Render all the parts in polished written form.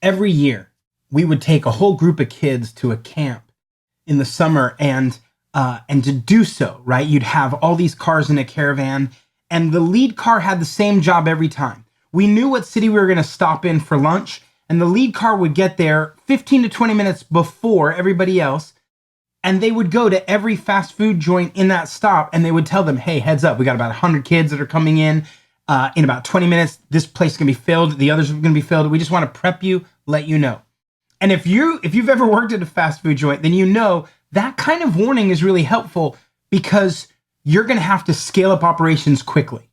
every year we would take a whole group of kids to a camp in the summer, and to do so, right, you'd have all these cars in a caravan, and the lead car had the same job every time. We knew what city we were going to stop in for lunch, and the lead car would get there 15 to 20 minutes before everybody else, and they would go to every fast food joint in that stop, and they would tell them, hey, heads up, we got about 100 kids that are coming in about 20 minutes. This place is going to be filled. The others are going to be filled. We just want to prep you, let you know. And if you've ever worked at a fast food joint, then you know that kind of warning is really helpful, because you're going to have to scale up operations quickly.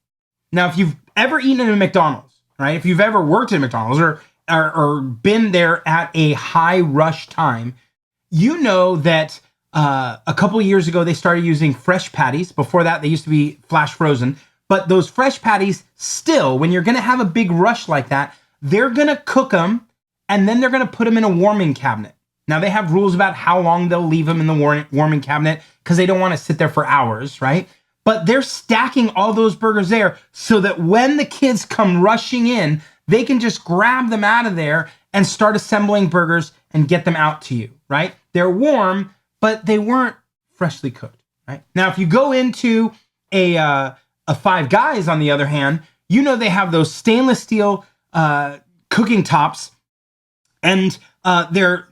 Now, if you've ever eaten at a McDonald's, right? If you've ever worked at McDonald's or been there at a high rush time, you know that a couple of years ago, they started using fresh patties. Before that, they used to be flash frozen. But those fresh patties still, when you're going to have a big rush like that, they're going to cook them, and then they're going to put them in a warming cabinet. Now, they have rules about how long they'll leave them in the warming cabinet, because they don't want to sit there for hours, right? But they're stacking all those burgers there so that when the kids come rushing in, they can just grab them out of there and start assembling burgers and get them out to you, right? They're warm, but they weren't freshly cooked, right? Now, if you go into a Five Guys, on the other hand, you know they have those stainless steel cooking tops, and they're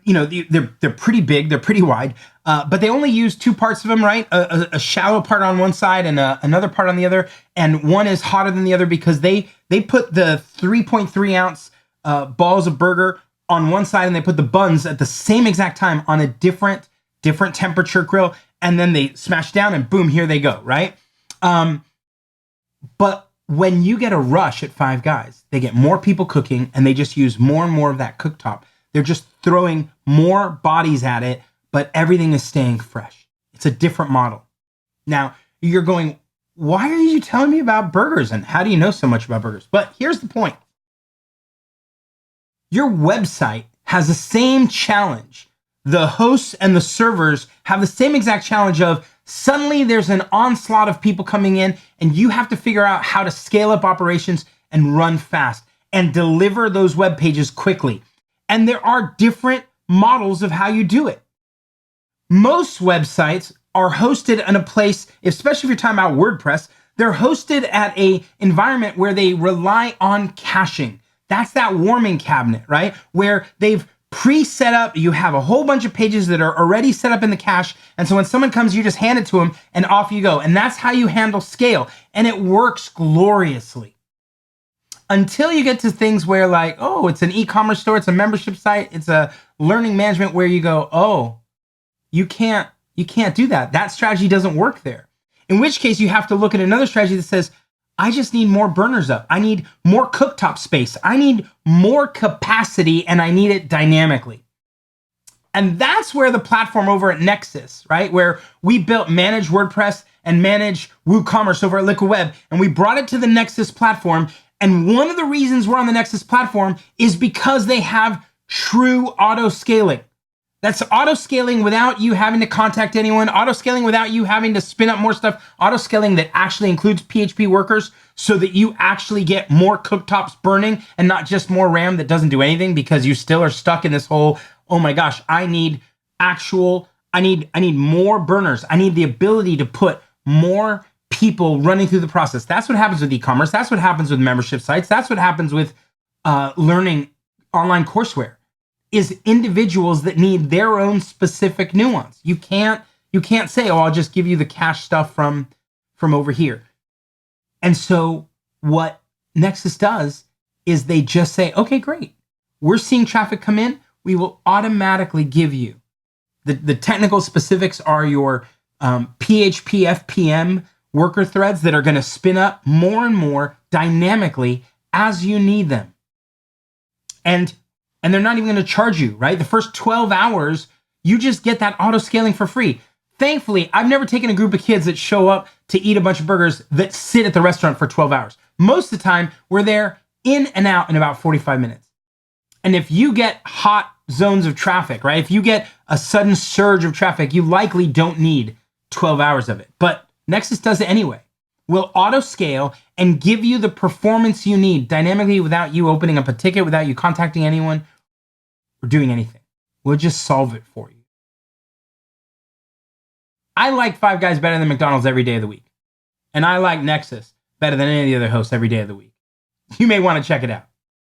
pretty big, they're pretty wide, but they only use two parts of them, right? A shallow part on one side and another part on the other, and one is hotter than the other because they put the 3.3 ounce balls of burger on one side, and they put the buns at the same exact time on a different temperature grill, and then they smash down and boom, here they go, right? But when you get a rush at Five Guys, they get more people cooking, and they just use more and more of that cooktop. They're just throwing more bodies at it, but everything is staying fresh. It's a different model. Now, you're going, why are you telling me about burgers, and how do you know so much about burgers? But here's the point. Your website has the same challenge. The hosts and the servers have the same exact challenge of suddenly there's an onslaught of people coming in, and you have to figure out how to scale up operations and run fast and deliver those web pages quickly. And there are different models of how you do it. Most websites are hosted in a place, especially if you're talking about WordPress, they're hosted at an environment where they rely on caching. That's that warming cabinet, right? Where they've pre-set up, you have a whole bunch of pages that are already set up in the cache. And so when someone comes, you just hand it to them and off you go. And that's how you handle scale. And it works gloriously. Until you get to things where like, oh, it's an e-commerce store, it's a membership site, it's a learning management, where you go, oh, you can't do that. That strategy doesn't work there. In which case you have to look at another strategy that says, I just need more burners up. I need more cooktop space. I need more capacity, and I need it dynamically. And that's where the platform over at Nexcess, right? Where we built Manage WordPress and Manage WooCommerce over at Liquid Web, and we brought it to the Nexcess platform. And one of the reasons we're on the Nexcess platform is because they have true auto scaling. That's auto scaling without you having to contact anyone, auto scaling without you having to spin up more stuff, auto scaling that actually includes PHP workers so that you actually get more cooktops burning and not just more RAM that doesn't do anything, because you still are stuck in this whole, oh my gosh, I need more burners. I need the ability to put more people running through the process. That's what happens with e-commerce. That's what happens with membership sites. That's what happens with learning online courseware, is individuals that need their own specific nuance. You can't say, oh, I'll just give you the cache stuff from over here. And so what Nexcess does is they just say, okay, great. We're seeing traffic come in. We will automatically give you the technical specifics are your PHP FPM worker threads that are going to spin up more and more dynamically as you need them. And they're not even going to charge you, right? The first 12 hours, you just get that auto scaling for free. Thankfully, I've never taken a group of kids that show up to eat a bunch of burgers that sit at the restaurant for 12 hours. Most of the time, we're there in and out in about 45 minutes. And if you get hot zones of traffic, right? If you get a sudden surge of traffic, you likely don't need 12 hours of it. But Nexcess does it anyway. We'll auto scale and give you the performance you need dynamically without you opening up a ticket, without you contacting anyone. or doing anything. We'll just solve it for you. I like Five Guys better than McDonald's every day of the week. And I like Nexcess better than any of the other hosts every day of the week. You may want to check it out.